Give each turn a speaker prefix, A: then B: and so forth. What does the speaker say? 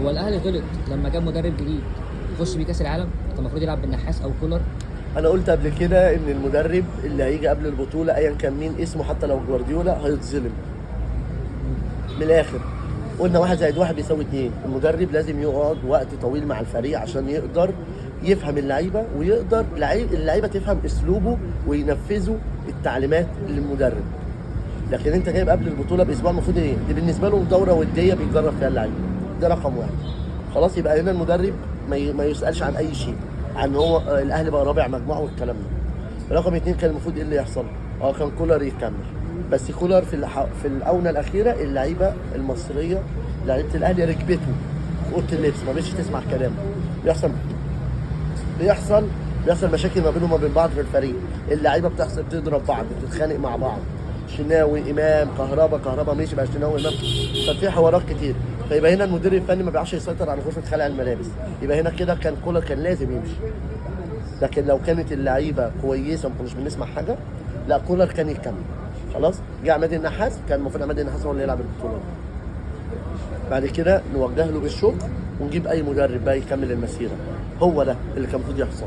A: هو الاهلي غلط لما جاب مدرب جديد يخش بيه كاس العالم؟ كان المفروض يلعب بالنحاس او كولر.
B: انا قلت قبل كده ان المدرب اللي هيجي قبل البطوله ايا كان مين اسمه، حتى لو جوارديولا، هيتظلم من الاخر. قلنا 1+1 بيساوي 2. المدرب لازم يقعد وقت طويل مع الفريق عشان يقدر يفهم اللعيبه، ويقدر اللعيبه تفهم اسلوبه وينفذوا التعليمات للمدرب. لكن انت جايب قبل البطوله باسبوع، المفروض ايه؟ دي بالنسبه له دوره وديه بيجرب فيها اللعيبه. ده رقم واحد. خلاص، يبقى هنا المدرب ما يسالش عن اي شيء، عن هو الاهلي بقى رابع مجموعه والكلام ده. رقم اتنين، كان المفروض ايه اللي يحصل؟ كان كولر يكمل. بس كولر في الاونه الاخيره اللعيبه المصريه، لعيبه الاهلي ركبته في اوضه اللبس، ما بقتش تسمع كلامه. بيحصل بيحصل بيحصل مشاكل ما بينهم وما بين بعض في الفريق. اللعيبه بتضرب بعض، بتتخانق مع بعض. شناوي امام، كهربا ماشي بقى، شناوي امام. ففي حوارات كتير. فيبقى هنا المدير الفني ما بيعرفش يسيطر على غرفه خلع الملابس. يبقى هنا كده كان كولر كان لازم يمشي. لكن لو كانت اللعيبه كويسه ما كناش بنسمع حاجه، لا كولر كان يكمل. خلاص، جه عماد النحاس، كان المفروض عماد النحاس هو اللي يلعب البطوله. بعد كده نوجه له بالشكر ونجيب اي مدرب بقى يكمل المسيره. هو ده اللي كان المفروض يحصل.